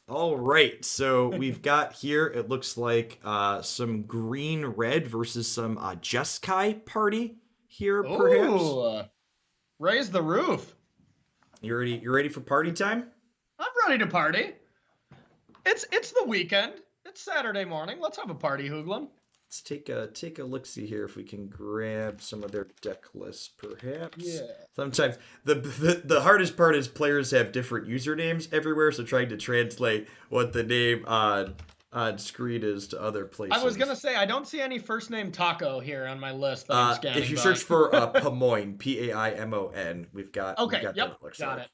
All right, so we've got here, it looks like some green red versus some Jeskai party here, perhaps. Ooh, raise the roof. You ready for party time? I'm ready to party. It's the weekend. It's Saturday morning. Let's have a party, Hoogland. Let's take a look see here if we can grab some of their deck lists, perhaps. Yeah. Sometimes the hardest part is players have different usernames everywhere, so trying to translate what the name on screen is to other I was gonna places. say I don't see any first name Taco here on my list that I'm If scanning you search by. for Pamoin, Paimon, we've Okay, got that yep, it looks got like. it.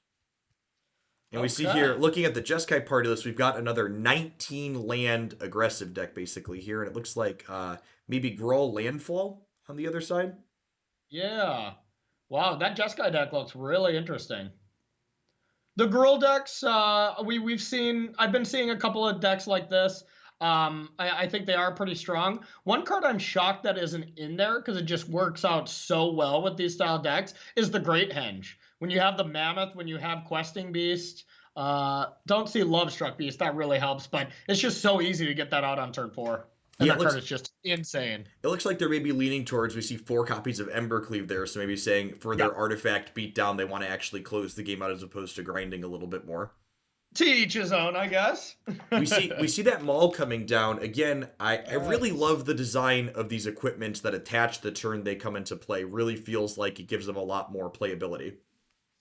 And we see here, Okay. looking at the Jeskai party list, we've got another 19 land aggressive deck basically here, and it looks like maybe Groll Landfall on the other side. Yeah. Wow, that Jeskai deck looks really interesting. The girl decks, we've seen. I've been seeing a couple of decks like this. I think they are pretty strong. One card I'm shocked that isn't in there because it just works out so well with these style decks is the Great Henge. When you have the Mammoth, when you have Questing Beast, don't see Love Struck Beast. That really helps, but it's just so easy to get that out on turn 4, and Yeah, that card is just insane. it looks like they're maybe leaning towards, we see 4 copies of Embercleave there, so maybe saying for Yeah. their artifact beatdown, they want to actually close the game out as opposed to grinding a little bit more. To each his own, I guess. We see that Maul coming down again. I really Yes. love the design of these equipments that attach the turn they come into play. Really feels like it gives them a lot more playability.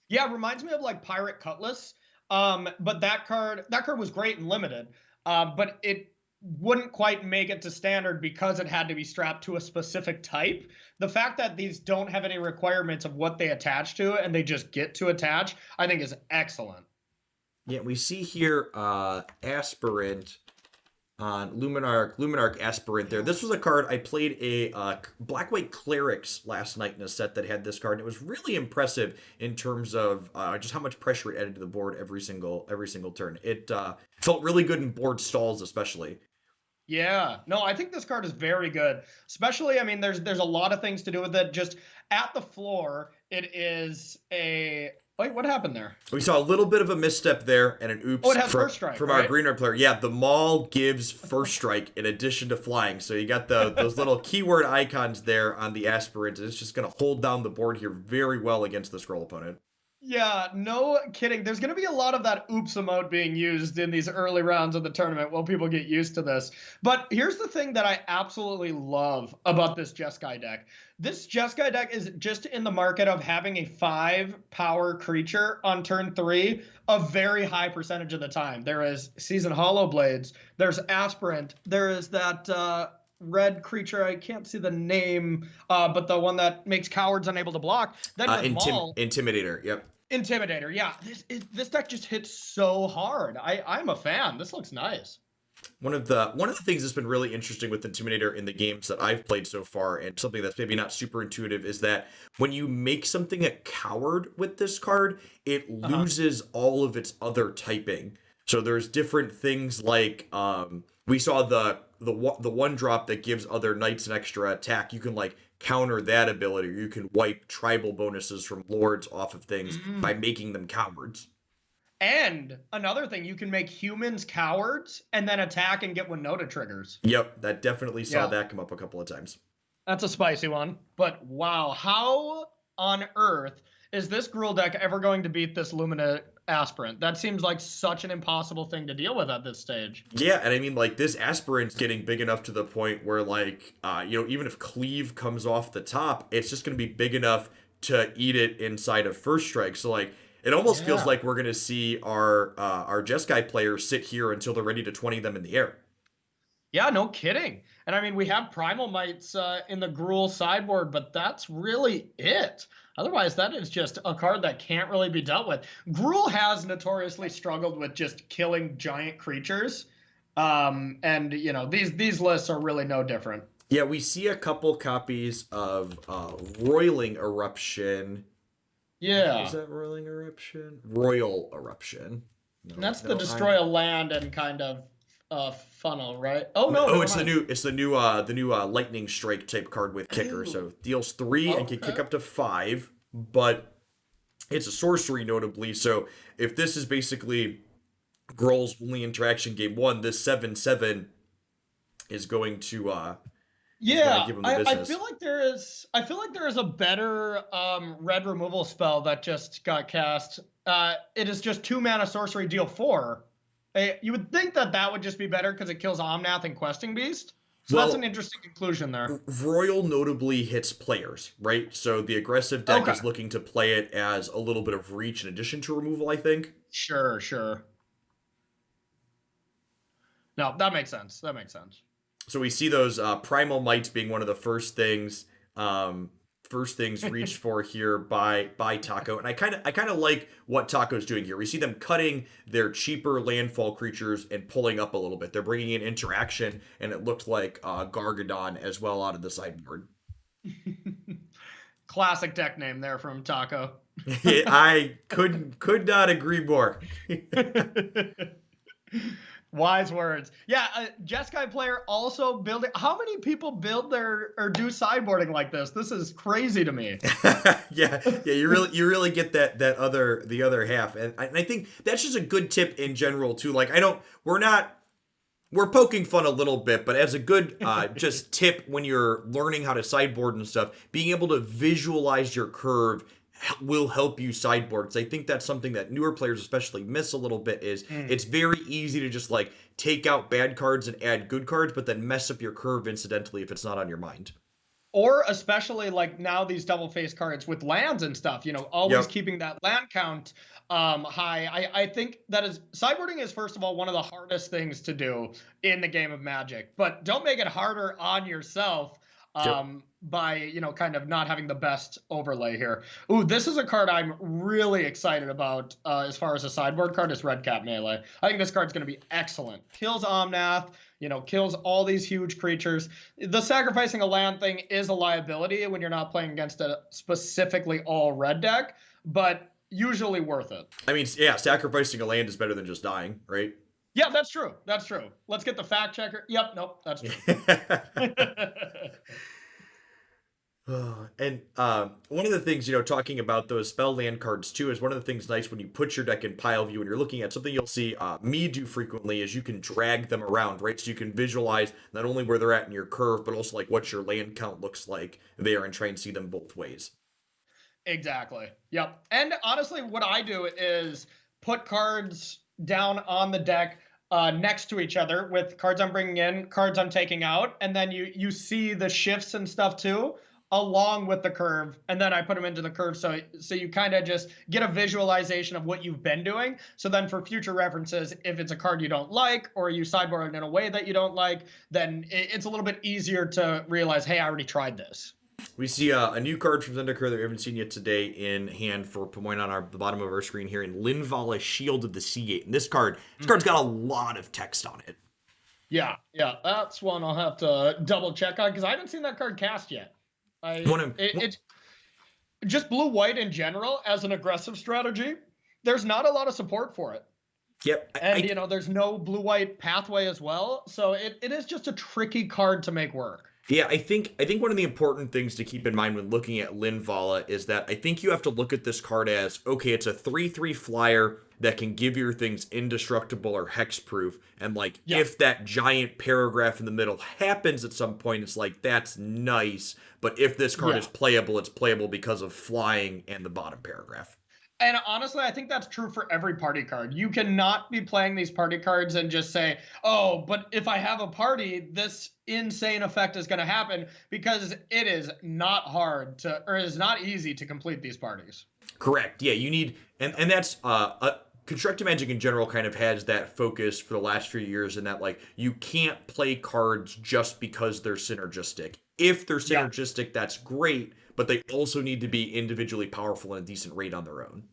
Yeah, it reminds me of like Pirate Cutlass. But that card was great and limited. But it wouldn't quite make it to standard because it had to be strapped to a specific type. The fact that these don't have any requirements of what they attach to and they just get to attach, I think is excellent. Yeah, we see here Aspirant on Luminarch Aspirant there. This was a card I played a Black White Clerics last night in a set that had this card. And it was really impressive in terms of just how much pressure it added to the board every single turn. It felt really good in board stalls, especially. Yeah, no, I think this card is very good. Especially, I mean, there's a lot of things to do with it. Just at the floor, it is a wait. What happened there? We saw a little bit of a misstep there and an Oh, oops it has from first strike, from our right? green red player. Yeah, the Maul gives first strike in addition to flying. So you got those little keyword icons there on the aspirant. It's just going to hold down the board here very well against the scroll opponent. Yeah, no kidding. There's going to be a lot of that oops emote being used in these early rounds of the tournament while people get used to this. But here's the thing that I absolutely love about this Jeskai deck. This Jeskai deck is just in the market of having a 5 power creature on turn 3 a very high percentage of the time. There is Season Hollow Blades, there's Aspirant, there is that red creature. I can't see the name, but the one that makes cowards unable to block. Then with Maul, Intimidator. Yep. Intimidator, yeah. This deck just hits so hard. I'm a fan. This looks nice. One of the things that's been really interesting with Intimidator in the games that I've played so far, and something that's maybe not super intuitive, is that when you make something a coward with this card, it Uh-huh. loses all of its other typing. So there's different things like we saw the one drop that gives other knights an extra attack. You can like counter that ability, or you can wipe tribal bonuses from lords off of things by Mm. making them cowards. And another thing, you can make humans cowards and then attack and get Winota triggers. Yep, that definitely saw Yeah, that come up a couple of times. that's a spicy one. But wow, how on earth is this Gruul deck ever going to beat this Lumina Aspirant? That seems like such an impossible thing to deal with at this stage. Yeah, and I mean, like, this aspirant's getting big enough to the point where, like, even if Cleave comes off the top, it's just going to be big enough to eat it inside of First Strike. So, like, it almost feels Yeah. like we're going to see our Jeskai players sit here until they're ready to 20 them in the air. Yeah, no kidding. And I mean, we have Primal Mites in the Gruul sideboard, but that's really it. Otherwise, that is just a card that can't really be dealt with. Gruul has notoriously struggled with just killing giant creatures. And you know, these lists are really no different. Yeah, we see a couple copies of Roiling Eruption. Yeah. Is that Roiling Eruption? Royal Eruption. And No, that's the no, I'm destroy a land and kind of funnel, right? Oh no, Oh, never it's the mind. new the new lightning strike type card with kicker. Ooh, So deals 3 and can okay. kick up to 5, but it's a sorcery notably. So if this is basically Grohl's only interaction game 1, this 7/7 is going to Yeah, give him the I business. feel like there is a better red removal spell that just got cast. It is just 2 mana sorcery, deal 4. You would think that that would just be better because it kills Omnath and Questing Beast. So that's an Well, interesting conclusion there. Royal notably hits players, right? So the aggressive deck Okay. is looking to play it as a little bit of reach in addition to removal, I think. Sure, sure. No, that makes sense. That makes sense. So we see those primal mites being one of the first things reached for here by Taco, and I kind of like what Taco's doing here. We see them cutting their cheaper landfall creatures and pulling up a little bit. They're bringing in interaction, and it looked like Gargadon as well out of the sideboard. Classic deck name there from Taco. I could not agree more. Wise words. Yeah, a Jeskai player also building. How many people build their or do sideboarding like this? This is crazy to me. Yeah, you really get the other half, and I think that's just a good tip in general too. Like we're poking fun a little bit, but as a good just tip when you're learning how to sideboard and stuff, being able to visualize your curve will help you sideboard, because I think that's something that newer players especially miss a little bit. Is It's very easy to just like take out bad cards and add good cards, but then mess up your curve incidentally if it's not on your mind. Or especially like now these double face cards with lands and stuff, always Yep. keeping that land count high. I think that is sideboarding is first of all one of the hardest things to do in the game of Magic, but don't make it harder on yourself Yep. by kind of not having the best overlay here. Ooh, this is a card I'm really excited about as far as a sideboard card is Red Cap Melee. I think this card's going to be excellent. Kills Omnath, kills all these huge creatures. The sacrificing a land thing is a liability when you're not playing against a specifically all red deck, but usually worth it. I mean, yeah, sacrificing a land is better than just dying, right? Yeah, that's true. That's true. Let's get the fact checker. Yep, nope, that's true. And one of the things, talking about those spell land cards too, is one of the things nice when you put your deck in pile view and you're looking at something you'll see me do frequently is you can drag them around, right? So you can visualize not only where they're at in your curve, but also like what your land count looks like there and try and see them both ways. Exactly. Yep. And honestly, what I do is put cards down on the deck next to each other with cards I'm bringing in, cards I'm taking out, and then you see the shifts and stuff too, along with the curve, and then I put them into the curve, so you kind of just get a visualization of what you've been doing. So then for future references, if it's a card you don't like or you sideboard in a way that you don't like, then it's a little bit easier to realize, hey, I already tried this. We see a new card from Zendikar that we haven't seen yet today in hand for point on the bottom of our screen here in Linvala, Shield of the Seagate. And this card's got a lot of text on it. Yeah, that's one I'll have to double check on because I haven't seen that card cast yet. It's just blue-white in general as an aggressive strategy. There's not a lot of support for it. Yep. And, there's no blue-white pathway as well. So it is just a tricky card to make work. Yeah, I think one of the important things to keep in mind when looking at Linvala is that I think you have to look at this card as, okay, it's a 3/3 flyer that can give your things indestructible or hexproof, and if that giant paragraph in the middle happens at some point, it's like that's nice, but if this card is playable, it's playable because of flying and the bottom paragraph. And honestly, I think that's true for every party card. You cannot be playing these party cards and just say, oh, but if I have a party, this insane effect is going to happen, because it is not it is not easy to complete these parties. Correct. Yeah, you need, and that's, Constructed Magic in general kind of has that focus for the last few years, in that you can't play cards just because they're synergistic. If they're synergistic, that's great, but they also need to be individually powerful and a decent rate on their own.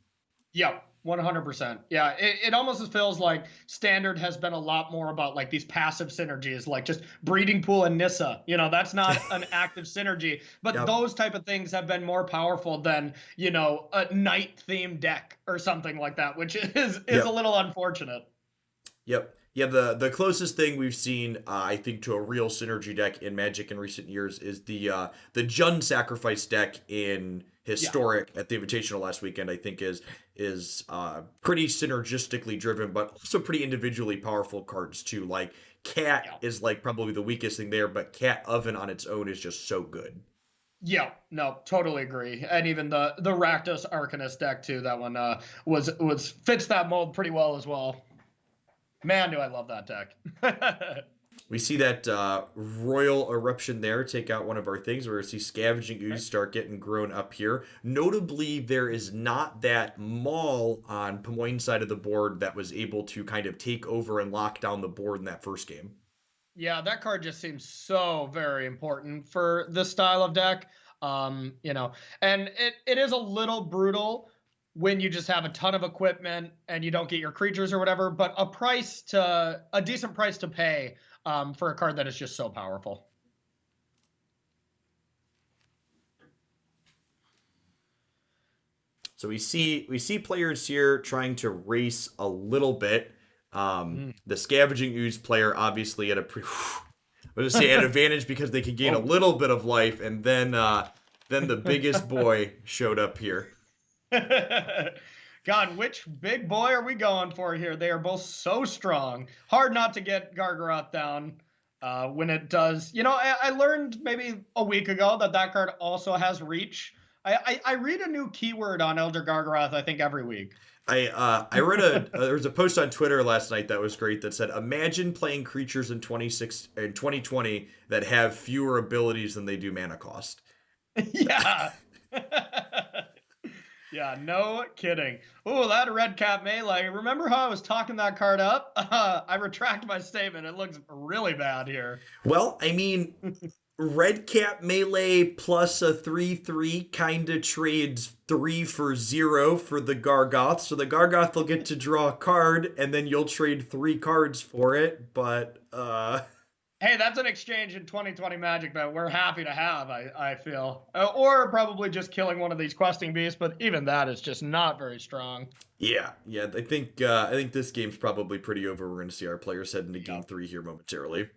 Yeah, 100%. Yeah, it almost feels like Standard has been a lot more about these passive synergies, like just Breeding Pool and Nissa. That's not an active synergy, but those type of things have been more powerful than, a night-themed deck or something like that, which is a little unfortunate. Yep. Yeah, the closest thing we've seen, I think, to a real synergy deck in Magic in recent years is the Jund Sacrifice deck in Yeah. historic at the Invitational last weekend, I think is pretty synergistically driven, but also pretty individually powerful cards too. Like Cat Yeah. is like probably the weakest thing there, but Cat Oven on its own is just so good. Yeah, no, totally agree. And even the Rakdos Arcanist deck too, that one was fits that mold pretty well as well. Man, do I love that deck. We see that Royal Eruption there take out one of our things. We're going to see Scavenging Ooze start getting grown up here. Notably, there is not that Maul on Pomoyne's side of the board that was able to kind of take over and lock down the board in that first game. Yeah, that card just seems so very important for this style of deck. And it is a little brutal when you just have a ton of equipment and you don't get your creatures or whatever, but a decent price to pay for a card that is just so powerful. So we see players here trying to race a little bit. The Scavenging Ooze player obviously at a let's say an advantage because they could gain a little bit of life, and then the biggest boy showed up here. God, which big boy are we going for here? They are both so strong. Hard not to get Gargaroth down when it does. I learned maybe a week ago that card also has reach. I read a new keyword on Elder Gargaroth, I think, every week. I read there was a post on Twitter last night that was great that said, imagine playing creatures in 2020 that have fewer abilities than they do mana cost. Yeah. Yeah, no kidding. Oh, that red cap melee. Remember how I was talking that card up? I retract my statement. It looks really bad here. Well, I mean, red cap melee plus a 3/3 kind of trades 3 for 0 for the Gargoth. So the Gargoth will get to draw a card, and then you'll trade 3 cards for it. But Hey, that's an exchange in 2020 Magic that we're happy to have, I feel. Or probably just killing one of these questing beasts, but even that is just not very strong. yeah, I think this game's probably pretty over. We're going to see our players head into game 3 here momentarily.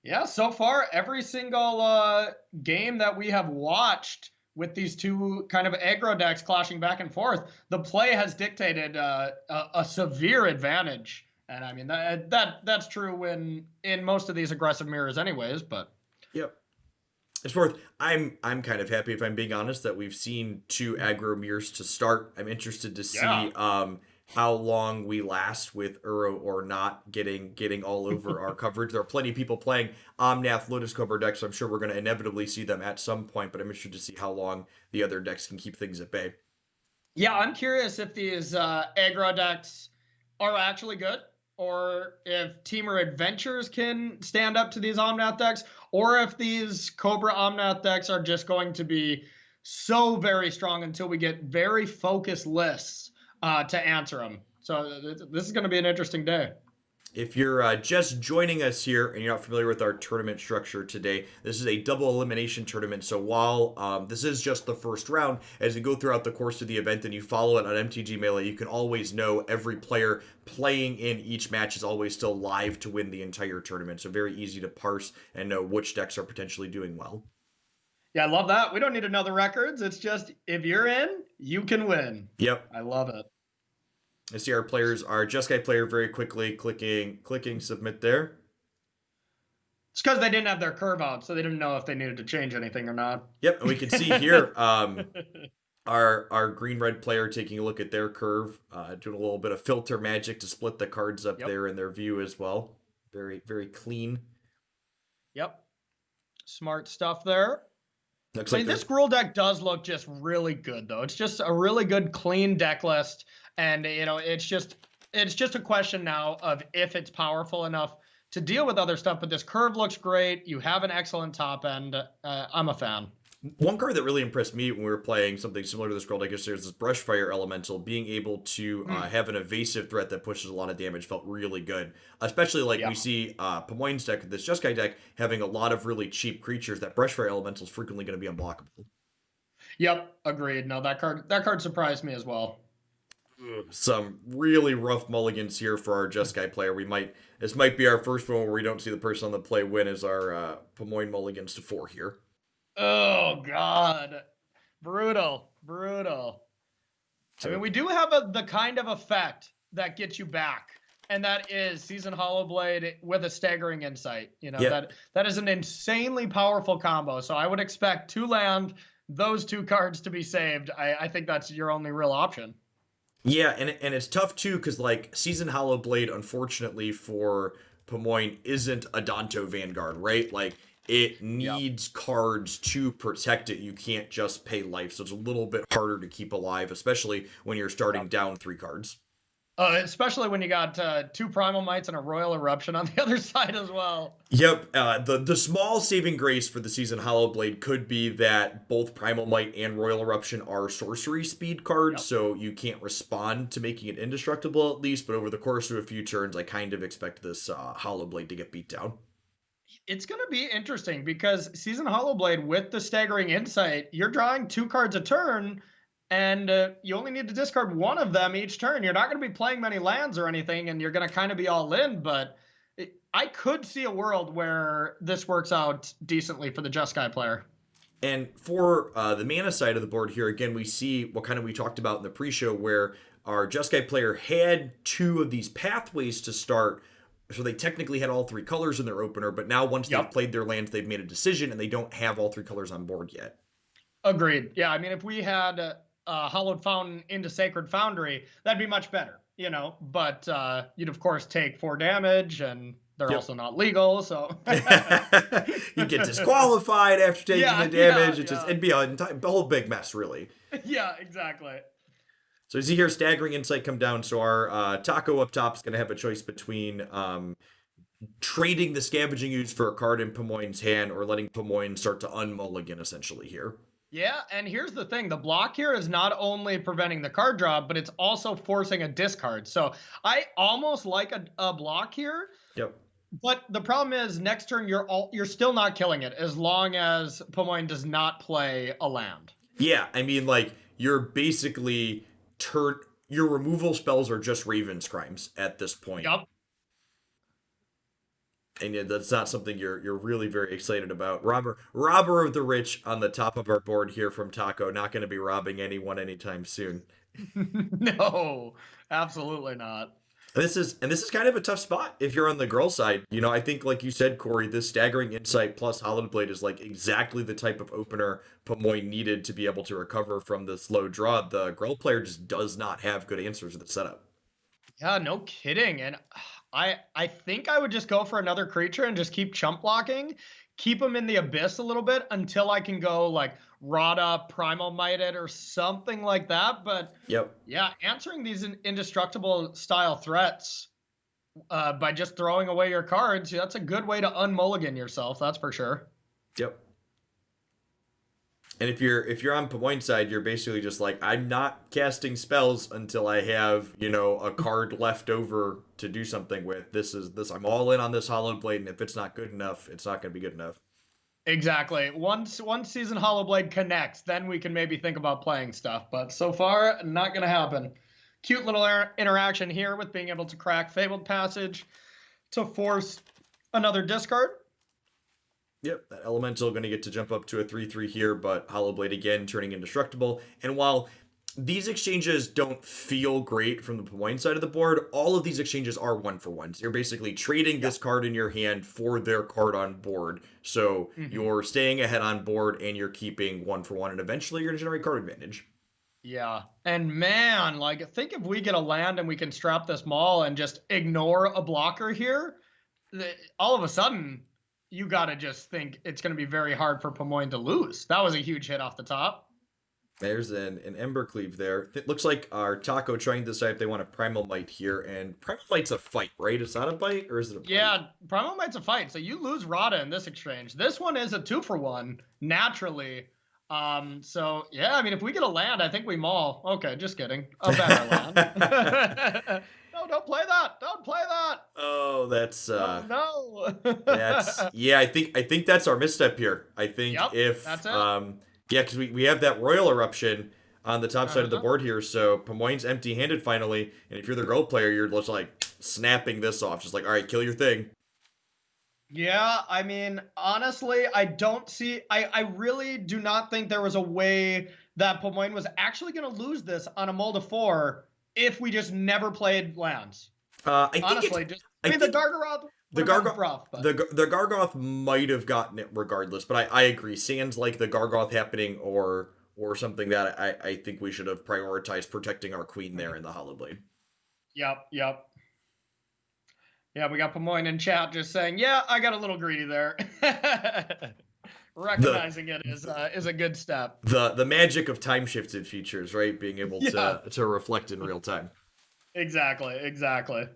Yeah, so far, every single game that we have watched with these two kind of aggro decks clashing back and forth, the play has dictated a severe advantage. And I mean, that's true when in most of these aggressive mirrors anyways, but... Yep. As far as I'm kind of happy, if I'm being honest, that we've seen 2 aggro mirrors to start. I'm interested to see how long we last with Uro or not getting all over our coverage. There are plenty of people playing Omnath, Lotus Cobra decks, so I'm sure we're going to inevitably see them at some point, but I'm interested to see how long the other decks can keep things at bay. Yeah, I'm curious if these aggro decks are actually good, or if Teamer Adventures can stand up to these Omnath decks, or if these Cobra Omnath decks are just going to be so very strong until we get very focused lists to answer them. So this is going to be an interesting day. If you're just joining us here and you're not familiar with our tournament structure today, this is a double elimination tournament. So while this is just the first round, as you go throughout the course of the event and you follow it on MTG Melee, you can always know every player playing in each match is always still live to win the entire tournament. So very easy to parse and know which decks are potentially doing well. Yeah, I love that. We don't need to know the records. It's just if you're in, you can win. Yep. I love it. I see our players, our Jeskai player very quickly clicking submit there. It's because they didn't have their curve out, so they didn't know if they needed to change anything or not. Yep, and we can see here our green-red player taking a look at their curve, doing a little bit of filter magic to split the cards up there in their view as well. Very, very clean. Yep. Smart stuff there. Looks like this Gruul deck does look just really good, though. It's just a really good, clean deck list. And, it's just a question now of if it's powerful enough to deal with other stuff. But this curve looks great. You have an excellent top end. I'm a fan. One card that really impressed me when we were playing something similar to this Gruul deck is there's this Brushfire Elemental. Being able to have an evasive threat that pushes a lot of damage felt really good. Especially we see Pomoyne's deck, this Jeskai deck, having a lot of really cheap creatures. That Brushfire Elemental is frequently going to be unblockable. Yep, agreed. No, that card surprised me as well. Some really rough mulligans here for our Jeskai player. This might be our first one where we don't see the person on the play win as our Pomoyne mulligans to 4 here. Oh, God. Brutal. Brutal. I mean, So we do have the kind of effect that gets you back, and that is Season Hollowblade with a staggering insight. yeah. That is an insanely powerful combo. So I would expect to land those two cards to be saved. I think that's your only real option. Yeah, and it's tough too because like Season Hollow Blade, unfortunately for Pomoyne, isn't a Danto Vanguard, right? Like it Yep. needs cards to protect it. You can't just pay life, so it's a little bit harder to keep alive, especially when you're starting down 3 cards. Especially when you got two Primal Mites and a Royal Eruption on the other side as well. Yep, the small saving grace for the Season Hollow Blade could be that both Primal Might and Royal Eruption are sorcery speed cards, Yep. so you can't respond to making it indestructible at least. But over the course of a few turns, I kind of expect this Hollow Blade to get beat down. It's going to be interesting because Season Hollowblade with the staggering insight, you're drawing 2 cards a turn, and you only need to discard one of them each turn. You're not going to be playing many lands or anything, and you're going to kind of be all in. But I could see a world where this works out decently for the Jeskai player. And for the mana side of the board here, again, we see what kind of we talked about in the pre-show, where our Jeskai player had 2 of these pathways to start. So they technically had all 3 colors in their opener, but now once they've played their lands, they've made a decision, and they don't have all 3 colors on board yet. Agreed. Yeah, I mean, if we had Hollowed Fountain into Sacred Foundry, that'd be much better, But you'd, of course, take 4 damage, and they're also not legal, so... You get disqualified after taking the damage. It'd be a whole big mess, really. Yeah, exactly. So you see here, Staggering Insight come down. So our Taco up top is going to have a choice between trading the Scavenging Ooze for a card in Pomoyne's hand or letting Pomoyne start to unmulligan, essentially, here. Yeah, and here's the thing. The block here is not only preventing the card draw, but it's also forcing a discard. So I almost like a block here. Yep. But the problem is next turn you're still not killing it as long as Pomoyne does not play a land. Yeah, I mean, like, you're basically... your removal spells are just Raven's Crimes at this point. Yep. And that's not something you're really very excited about. Robber of the rich on the top of our board here from Taco. Not going to be robbing anyone anytime soon. No, absolutely not. This is kind of a tough spot if you're on the girl side. I think, like you said, Corey, this Staggering Insight plus Hollowed Blade is like exactly the type of opener Pomoyne needed to be able to recover from the slow draw. The girl player just does not have good answers to the setup. Yeah, no kidding. And I think I would just go for another creature and just keep chump blocking, keep them in the abyss a little bit until I can go like Rada, Primal Mighted, or something like that. But yeah, answering these indestructible style threats by just throwing away your cards, that's a good way to unmulligan yourself. That's for sure. Yep. And if you're on Pomoyne's side, you're basically just like, I'm not casting spells until I have, a card left over to do something with. I'm all in on this Hollowed Blade, and if it's not good enough, it's not going to be good enough. Exactly. Once Season Hollowblade connects, then we can maybe think about playing stuff. But so far, not going to happen. Cute little interaction here with being able to crack Fabled Passage to force another discard. Yep, that Elemental going to get to jump up to a 3/3 here, but Hollowblade again turning indestructible. And while these exchanges don't feel great from the Pomoyne side of the board, all of these exchanges are 1-for-1s. You're basically trading this card in your hand for their card on board. So you're staying ahead on board and you're keeping 1-for-1, and eventually you're going to generate card advantage. Yeah. And man, like, think if we get a land and we can strap this Maul and just ignore a blocker here, all of a sudden you got to just think it's going to be very hard for Pomoyne to lose. That was a huge hit off the top. There's an Embercleave there. It looks like our Taco trying to decide if they want a Primal Might here, and Primal Might's a fight, right? It's not a bite, or is it a fight? Yeah, Primal Might's a fight, so you lose Rada in this exchange. This one is a 2-for-1, naturally. So, yeah, I mean, if we get a land, I think we maul. Okay, just kidding. A better land. No, don't play that. Don't play that. Oh, that's no. I think that's our misstep here. I think if that's it. Because we have that Royal Eruption on the top side of the board here, so Pomoyne's empty-handed finally, and if you're the girl player, you're just like snapping this off, just like, all right, kill your thing. Yeah, I mean, honestly, I don't see... I really do not think there was a way that Pomoyne was actually going to lose this on a mull to 4 if we just never played lands. Honestly, I mean, the Gargaroth would have been rough, but the Gargoth might have gotten it regardless, but I agree. Sans like the Gargoth happening or something that I think we should have prioritized protecting our queen there in the Hollowblade. Yep. Yeah, we got Pomoyne in chat just saying, yeah, I got a little greedy there. Recognizing it is a good step. The magic of time shifted features, right? Being able to reflect in real time. Exactly.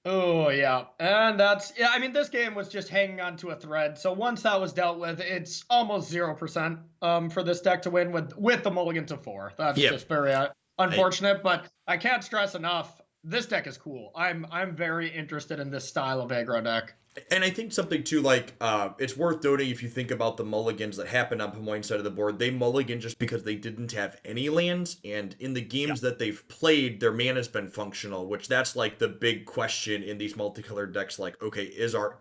Oh yeah, and I mean, this game was just hanging on to a thread. So once that was dealt with, it's almost 0% for this deck to win with the mulligan to 4. That's just very unfortunate, but I can't stress enough. This deck is cool. I'm very interested in this style of aggro deck. And I think something too, like, it's worth noting if you think about the mulligans that happened on Pomoyne's side of the board, they mulligan just because they didn't have any lands, and in the games that they've played, their mana's been functional, which that's like the big question in these multicolored decks, like, okay,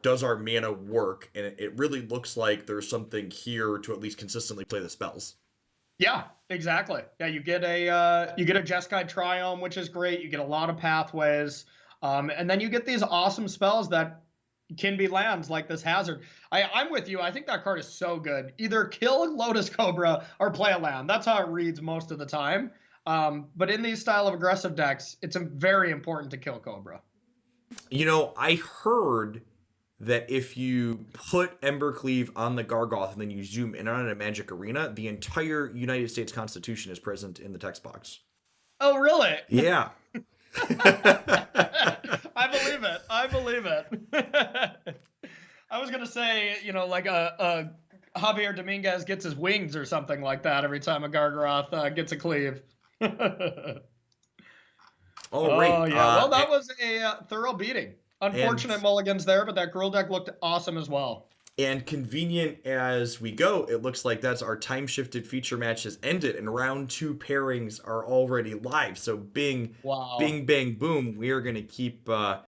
does our mana work? And it really looks like there's something here to at least consistently play the spells. Yeah, exactly. Yeah, you get a Jeskai Triome, which is great. You get a lot of pathways, and then you get these awesome spells that can be lands like this Hazard. I'm with you. I think that card is so good. Either kill Lotus Cobra or play a land. That's how it reads most of the time. But in these style of aggressive decks, it's very important to kill Cobra. You know, I heard that if you put Embercleave on the Gargoth and then you zoom in on a Magic Arena, the entire United States Constitution is present in the text box. Oh, really? Yeah. I believe it. I was gonna say, like a Javier Dominguez gets his wings or something like that every time a Gargaroth gets a cleave. Oh, right. Oh yeah. Well, that was a thorough beating. Unfortunate mulligans there, but that Gruul deck looked awesome as well. And convenient as we go, it looks like that's our time-shifted feature match has ended, and round 2 pairings are already live. So bing, bing, bang, boom, we are going to keep